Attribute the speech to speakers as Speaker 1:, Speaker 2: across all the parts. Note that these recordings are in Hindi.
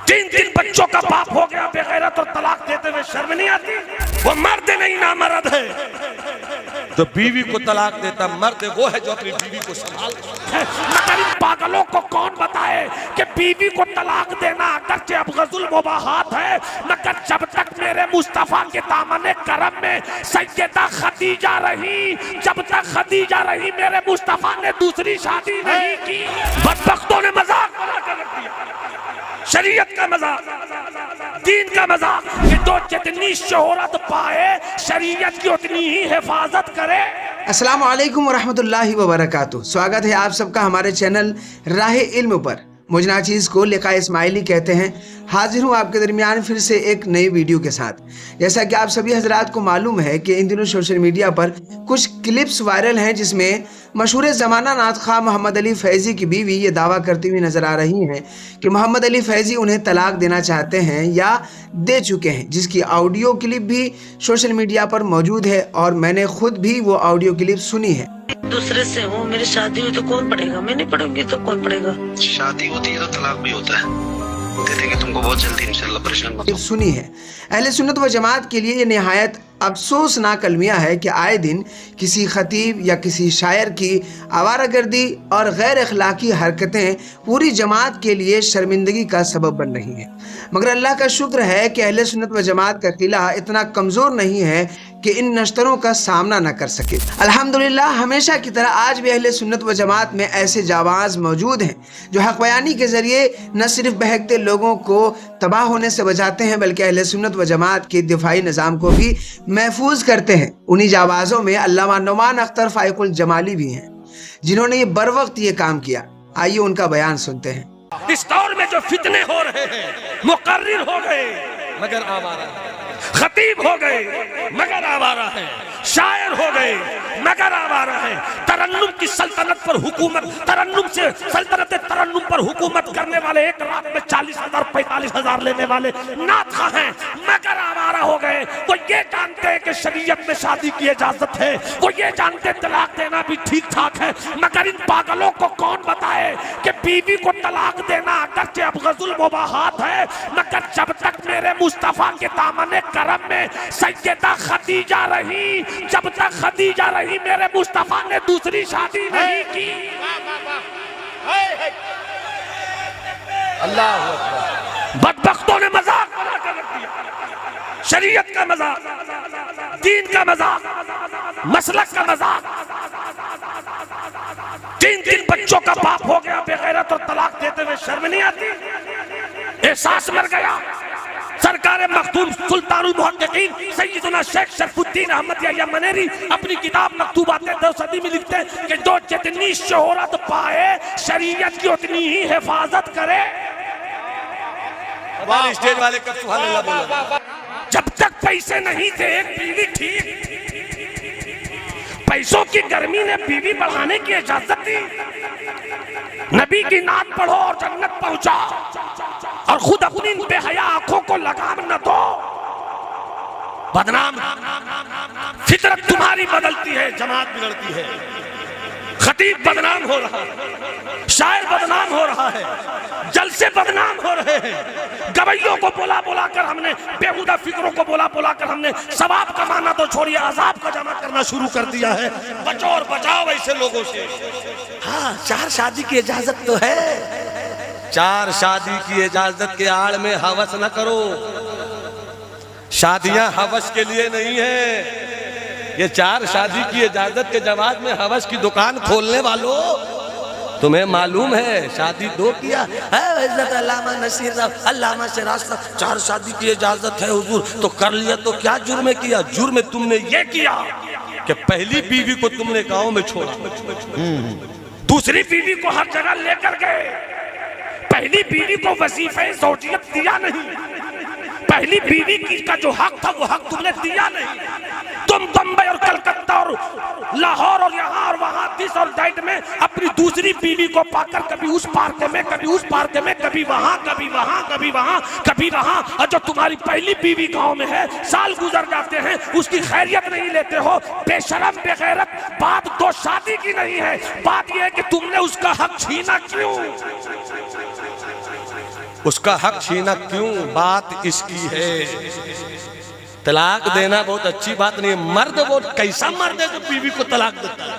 Speaker 1: तीन बच्चों का बाप हो गया बेगैरत और तलाक देते हुए शर्म नहीं आती? वो मर्द नहीं ना मर्द है
Speaker 2: जो बीवी को तलाक देता मर्द वो है जो अपनी बीवी को संभालता।
Speaker 1: मगर इन पागलों को कौन बताए कि बीवी को तलाक देना अगरचे अब गजुल मुबाहात है, मगर जब तक मेरे मुस्तफा के दामने करम में सैयदा खदीजा रही, जब तक खदीजा रही मेरे मुस्तफा ने दूसरी शादी नहीं की। बदबख्तों ने मजाक बना कर रख दिया, शरीयत का मजाक, दीन का मजाक, कि तो जितनी शोहरत पाए शरीयत की उतनी ही हिफाजत करे।
Speaker 3: अस्सलाम वालेकुम वरहमतुल्लाहि वबरकातुहू। स्वागत है आप सबका हमारे चैनल राहे इल्म पर। मुझ नाचीज़ को लिका इस्माइली कहते हैं। हाजिर हूँ आपके दरमियान फिर से एक नई वीडियो के साथ। जैसा कि आप सभी हजरात को मालूम है कि इन दिनों सोशल मीडिया पर कुछ क्लिप्स वायरल हैं जिसमें मशहूर ज़माना नात ख़्वाह मोहम्मद अली फैज़ी की बीवी ये दावा करती हुई नज़र आ रही हैं कि मोहम्मद अली फैज़ी उन्हें तलाक देना चाहते हैं या दे चुके हैं, जिसकी ऑडियो क्लिप भी सोशल मीडिया पर मौजूद है और मैंने खुद भी वो ऑडियो क्लिप सुनी है।
Speaker 4: दूसरे से हूँ, मेरी शादी हुई तो कौन पढ़ेगा? मैं नहीं पढ़ूंगी तो कौन पढ़ेगा?
Speaker 5: शादी होती है तो तलाक भी होता है। दे देंगे तुमको बहुत जल्दी इंशाल्लाह, परेशान मत हो।
Speaker 3: सुनी है। अहले सुन्नत व जमात के लिए ये निहायत अफसोसनाक अलमिया है कि आए दिन किसी खतीब या किसी शायर की आवारागर्दी और गैर अखलाकी हरकतें पूरी जमात के लिए शर्मिंदगी का सबब बन रही हैं। मगर अल्लाह का शुक्र है कि अहले सुन्नत व जमात का किला इतना कमज़ोर नहीं है कि इन नश्तरों का सामना न कर सके। अल्हम्दुलिल्लाह हमेशा की तरह आज भी अहले सुन्नत व जमात में ऐसे जाबाज मौजूद हैं जो हक़ बयानी के ज़रिए न सिर्फ बहकते लोगों को तबाह होने से बचाते हैं बल्कि अहले सुन्नत व जमात के दिफाई निज़ाम को भी महफूज करते हैं। उन्हीं जाबाजों में अल्लामा नुमान अख्तर फाइकुल जमाली भी हैं जिन्होंने ये बर वक्त ये काम किया। आइए उनका बयान सुनते हैं।
Speaker 1: इस दौर में जो फितने हो रहे हैं, मुकर्रिर हो गए
Speaker 2: मगर आवारा है,
Speaker 1: खतीब हो गए मगर आवारा है, शायर हो गए मगर आवारा है, तरन्नुम की सल्तनत पर हुकूमत, तरन्नुम से सल्तनत तरन्नुम पर हुकूमत करने वाले एक रात में 40,000 45,000 लेने वाले नाथा हैं मगर आवारा हो गए। वो ये जानते हैं कि शरीयत में शादी की इजाजत है, वो ये जानते तलाक देना भी ठीक ठाक है, मगर इन पागलों को कौन बताए कि बीवी को तलाक देना अगरचे अब गजुल मुबाहात है, मगर जब तक मेरे मुस्तफा के दामने करम में सैयदा खदीजा रही, जब तक खदीजा रही मेरे मुस्तफा ने दूसरी शादी नहीं की।
Speaker 2: अल्लाह अकबर।
Speaker 1: बदबख्तों ने मजाक बना कर रख दिया, शरीयत का मजाक, दीन का मजाक, मसलक का मजाक। तीन बच्चों का बाप हो गया बेगैरत और तलाक देते हुए शर्म नहीं आती? एहसास मर गया। सरकार मखदूम सुल्तानुल मुहक्किकीन सैयदना शेख शरफुद्दीन अहमद याह्या मनेरी अपनी किताब मकतूबाते दौसदी में लिखते हैं कि जो जितनी शोहरत पाए शरीयत की उतनी ही हिफाजत करे।
Speaker 2: स्टेज वाले कब सुभान अल्लाह बोला?
Speaker 1: जब तक पैसे नहीं थे एक बीवी ठीक, पैसों की गर्मी ने बीवी बढ़ाने की इजाजत दी। नबी की नात पढ़ो और जन्नत पहुंचाओ और खुद अपनी बेहया आंखों को लगाम न दो। बदनाम, फितरत तुम्हारी बदलती है, जमात बिगड़ती है। खतीब बदनाम हो रहा है, शायर बदनाम हो रहा है, जलसे बदनाम हो रहे हैं, गवैयों को बोला बोला कर हमने, बेहुदा फिक्रों को बोला बोला कर हमने सवाब कमाना तो छोड़िए अजाब का जमा करना शुरू कर दिया है। बचो और बचाओ ऐसे लोगों से। हाँ, 4 शादी की इजाजत तो है।
Speaker 2: 4 शादी की इजाजत के आड़ में हवस न करो। शादियां हवस के लिए नहीं है। ये 4 शादी की इजाजत के जवाब में हवस की दुकान खोलने वालों, तुम्हें मालूम है शादी 2 किया है। अल्लामा नसीर साहब, अल्लामा सिराज साहब, 4 शादी की इजाजत है हुजूर, तो कर लिया तो क्या जुर्म किया? जुर्म तुमने ये किया कि पहली बीवी को तुमने गांव में छोड़ा,
Speaker 1: दूसरी बीवी को हर जगह लेकर गए, पहली बीवी को वजीफे ज़ौजियत दिया नहीं, पहली बीवी की का जो हक था वो हक तुमने दिया नहीं। तुम बम्बई और कलकत्ता और लाहौर और यहाँ और वहाँ दिस और दैट में अपनी दूसरी बीवी को पाकर कभी उस पार्क में, कभी उस पार्क में, कभी वहाँ, कभी वहाँ, कभी वहाँ, कभी वहाँ, और जो तुम्हारी पहली बीवी गांव में है, साल गुजर जाते हैं उसकी खैरियत नहीं लेते हो। बेशरम बेगैरत। बात तो शादी की नहीं है, बात यह है कि तुमने उसका हक छीना क्यों?
Speaker 2: उसका हक छीना क्यों? बात इसकी है। तलाक देना बहुत अच्छी बात नहीं है। मर्द वो कैसा मर्द है जो बीवी को तलाक देता है?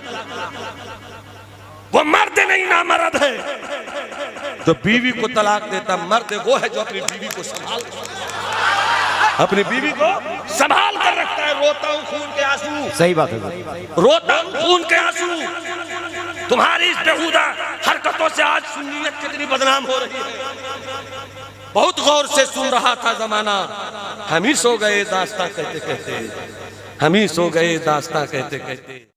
Speaker 1: वो मर्द नहीं ना मर्द है।
Speaker 2: जो बीवी को तलाक देता मर्द वो है जो अपनी बीवी को अपनी बीवी को
Speaker 1: संभाल कर रखता है। रोता हूं खून के आंसू,
Speaker 6: सही बात है।
Speaker 1: रोता हूं खून के आंसू। तुम्हारी इस बेहुदा हरकतों से आज सुन्नियत कितनी बदनाम हो रही है।
Speaker 2: बहुत गौर से सुन रहा था जमाना। हम ही सो गए दास्तां कहते कहते, हम ही सो गए दास्तां कहते कहते।